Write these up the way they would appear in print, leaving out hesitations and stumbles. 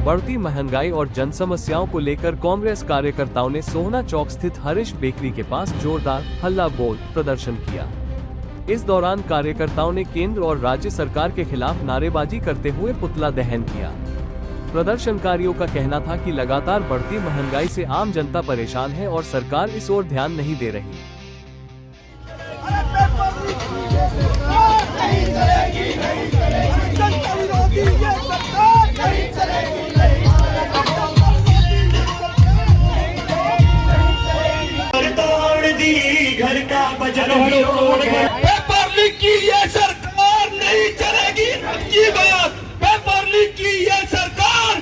बढ़ती महंगाई और जन समस्याओं को लेकर कांग्रेस कार्यकर्ताओं ने सोहना चौक स्थित हरीश बेकरी के पास जोरदार हल्ला बोल प्रदर्शन किया। इस दौरान कार्यकर्ताओं ने केंद्र और राज्य सरकार के खिलाफ नारेबाजी करते हुए पुतला दहन किया। प्रदर्शनकारियों का कहना था कि लगातार बढ़ती महंगाई से आम जनता परेशान है और सरकार इस ओर ध्यान नहीं दे रही। घर का बजट पेपर लीक की ये सरकार नहीं चलेगी। की बात पेपर लीक की ये सरकार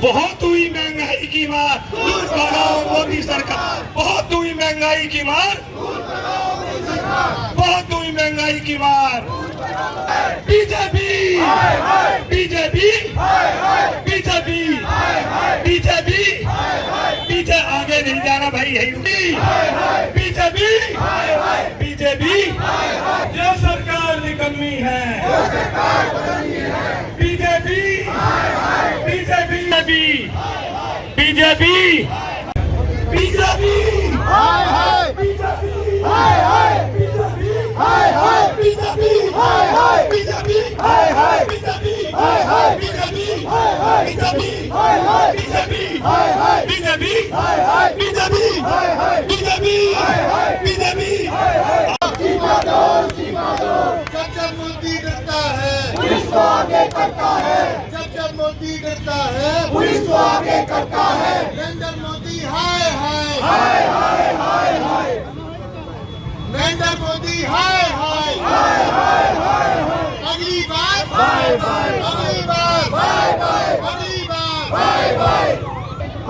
बहुत हुई महंगाई की मार, दूर भगाओ मोदी सरकार। बहुत हुई महंगाई की मार, बहुत हुई महंगाई की मार। बीजेपी बीजेपी बीजेपी बीजेपी पीछे आगे नहीं जाना भाई। बीजेपी बीजेपी जो सरकार निकम्मी है। BJP BJP BJP BJP BJP जब मोदी डरता है पुलिस को आगे करता है। जब मोदी डरता है पुलिस को आगे करता है। नरेंद्र मोदी हाय हाय हाय हाय हाय हाय। नरेंद्र मोदी हाय हाय हाय हाय हाय। अगली बार बाय बाय, अगली बार बाय बाय, अगली बार बाय बाय।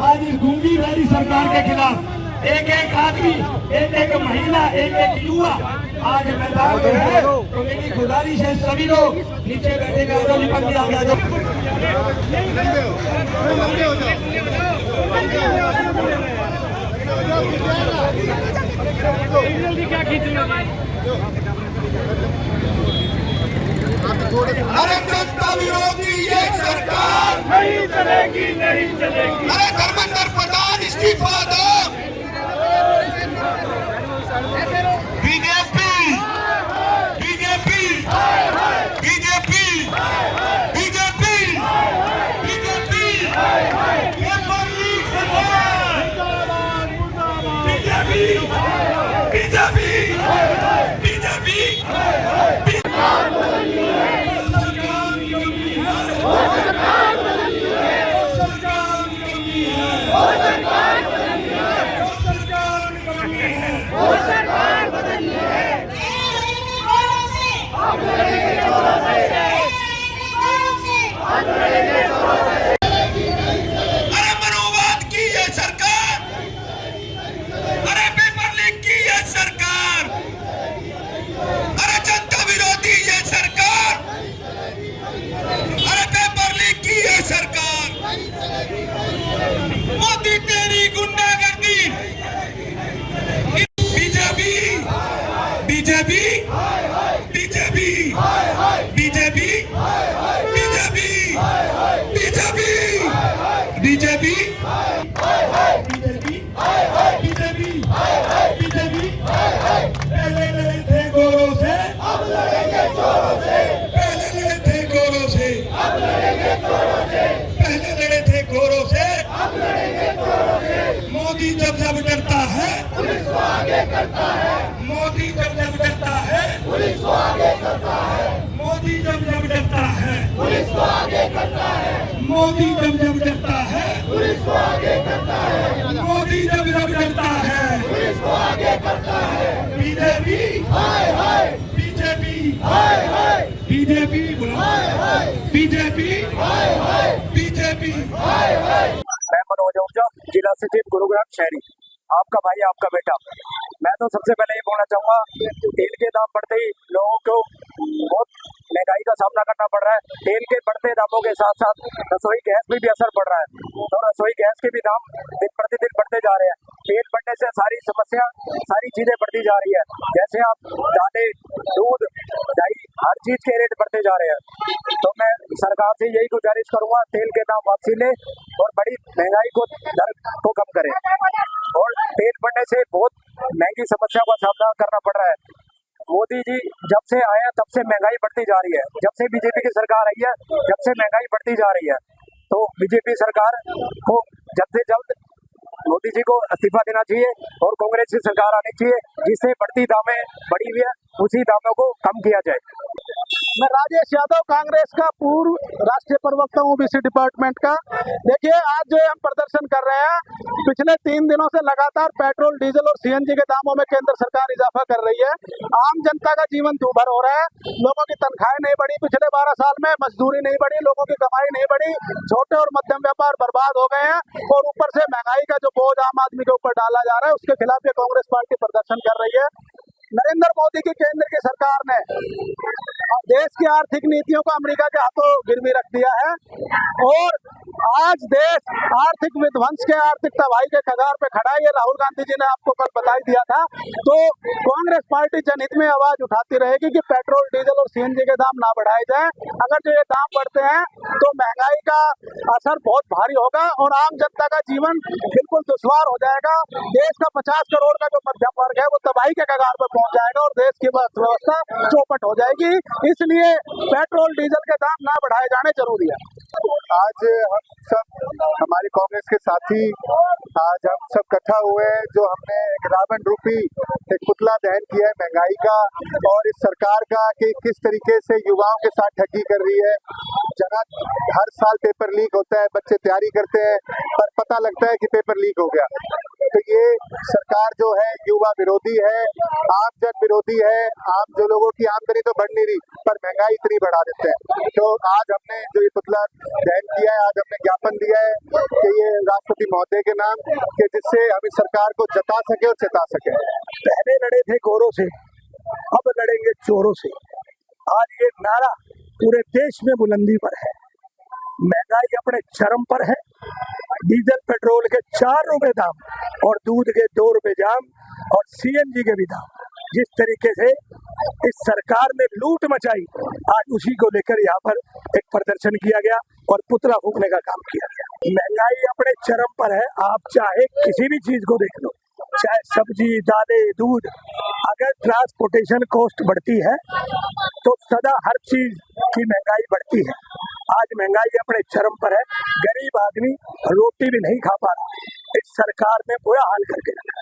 आज इस गूंगी वाली सरकार के खिलाफ एक एक आदमी, एक एक महिला, एक एक युवा आज मैदान में है। तो मेरी गुजारिश है सभी लोग नीचे बैठे का निपट के आगे आ जाओ। अरे जनता विरोधी ये सरकार नहीं चलेगी, नहीं चलेगी। अरे धर्मेंद्र प्रधान इस्तीफा दो। BJP BJP BJP BJP BJP paper leak सरकार। बीजेपी बीजेपी बीजेपी अरे मनोवाद की ये सरकार, अरे पेपर लीक की ये सरकार, अरे जनता विरोधी ये सरकार, अरे पेपर लीक की ये सरकार। मोदी तेरी गुंडागर्दी। BJP BJP BJP BJP BJP BJP BJP BJP BJP पहले लड़े थे गोरों से, अब लड़ेंगे चोरों से। पहले लड़े थे गोरों से, अब लड़ेंगे चोरों से। पहले लड़े थे गोरों से, अब लड़ेंगे चोरों से। मोदी जब जब डरता है पुलिस को आगे करता है। मोदी जब जब डरता है पुलिस को आगे करता है। मोदी जब जब डरता है पुलिस को आगे करता है। मोदी जब जब डरता है पुलिस को आगे करता है। मोदी जब जब डरता है पुलिस को आगे करता है। बीजेपी हाय हाय, बीजेपी हाय हाय, बीजेपी हाय हाय, बीजेपी हाय हाय, बीजेपी हाय हाय। मैं मनोज ओझा, जिला सचिव गुरुग्राम शहरी, आपका भाई आपका बेटा। मैं तो सबसे पहले ये बोलना चाहूँगा, तेल के दाम बढ़ते ही लोगों को बहुत महंगाई महंगाई का सामना करना पड़ रहा है। तेल के बढ़ते दामों के साथ साथ रसोई गैस में भी असर पड़ रहा है, तो रसोई गैस के भी दाम दिन प्रतिदिन बढ़ते जा रहे हैं। तेल बढ़ने से सारी समस्या, सारी चीजें बढ़ती जा रही है। जैसे आप दालें, दूध, दही, हर चीज के रेट बढ़ते जा रहे हैं। तो मैं सरकार से यही गुजारिश करूंगा, तेल के दाम वापसी ले और बड़ी महंगाई को दर को कम करें। और तेल बढ़ने से बहुत महंगी समस्या का सामना करना पड़ रहा है। मोदी जी जब से आए हैं तब से महंगाई बढ़ती जा रही है। जब से बीजेपी की सरकार आई है जब से महंगाई बढ़ती जा रही है। तो बीजेपी सरकार को जल्द से जल्द मोदी जी को इस्तीफा देना चाहिए और कांग्रेस की सरकार आनी चाहिए, जिससे बढ़ती दामें बढ़ी हुई है उसी दामों को कम किया जाए। मैं राजेश यादव, कांग्रेस का पूर्व राष्ट्रीय प्रवक्ता हूँ ओबीसी डिपार्टमेंट का। देखिए, आज जो हम प्रदर्शन कर रहे हैं, पिछले 3 दिनों से लगातार पेट्रोल, डीजल और सीएनजी के दामों में केंद्र सरकार इजाफा कर रही है। आम जनता का जीवन दूभर हो रहा है। लोगों की तनख्वाहें नहीं बढ़ी पिछले 12 साल में, मजदूरी नहीं बढ़ी, लोगों की कमाई नहीं बढ़ी, छोटे और मध्यम व्यापार बर्बाद हो गए हैं और ऊपर से महंगाई का जो बोझ आम आदमी के ऊपर डाला जा रहा है, उसके खिलाफ ये कांग्रेस पार्टी प्रदर्शन कर रही है। नरेंद्र मोदी की केंद्र की सरकार ने देश की आर्थिक नीतियों को अमेरिका के हाथों गिरवी रख दिया है और आज देश आर्थिक विध्वंस के, आर्थिक तबाही के कगार पे खड़ा है। ये राहुल गांधी जी ने आपको कल बता दिया था। तो कांग्रेस पार्टी जनहित में आवाज उठाती रहेगी कि पेट्रोल, डीजल और सीएनजी के दाम ना बढ़ाए जाएं। अगर जो ये दाम बढ़ते हैं तो महंगाई का असर बहुत भारी होगा और आम जनता का जीवन बिल्कुल दुश्वार हो जाएगा। देश का 50 करोड़ का जो मध्यम वर्ग है वो तबाही के कगार पर पहुंच जाएगा और देश की अर्थव्यवस्था चौपट हो जाएगी। इसलिए पेट्रोल, डीजल के दाम ना बढ़ाए जाने जरूरी है। आज हम सब, हमारी कांग्रेस के साथी, आज हम सब इकट्ठा हुए हैं जो हमने एक रावण रूपी एक पुतला दहन किया है महंगाई का और इस सरकार का कि किस तरीके से युवाओं के साथ ठगी कर रही है। जगह हर साल पेपर लीक होता है, बच्चे तैयारी करते हैं पर पता लगता है कि पेपर लीक हो गया। तो ये सरकार जो है युवा विरोधी है, आम जन विरोधी है। आम जो लोगों की आमदनी तो बढ़ नहीं रही पर महंगाई इतनी बढ़ा देते हैं। तो आज हमने जो ये पुतला दहन किया है, आज हमने ज्ञापन दिया है कि ये राष्ट्रपति महोदय के नाम, कि जिससे हम इस सरकार को जता सके और चेता सके। पहले लड़े थे गोरों से, अब लड़ेंगे चोरों से। आज ये नारा पूरे देश में बुलंदी पर है। महंगाई अपने चरम पर है। डीजल पेट्रोल के 4 रुपए दाम और दूध के 2 रुपए दाम और सीएनजी के भी दाम, जिस तरीके से इस सरकार ने लूट मचाई, आज उसी को लेकर यहाँ पर एक प्रदर्शन किया गया और पुतला फूंकने का काम किया गया। महंगाई अपने चरम पर है। आप चाहे किसी भी चीज को देख लो, चाहे सब्जी, दालें, दूध, अगर ट्रांसपोर्टेशन कॉस्ट बढ़ती है तो सदा हर चीज की महंगाई बढ़ती है। आज महंगाई अपने चरम पर है। गरीब आदमी रोटी भी नहीं खा पा रहा। इस सरकार ने बुरा हाल करके रखा।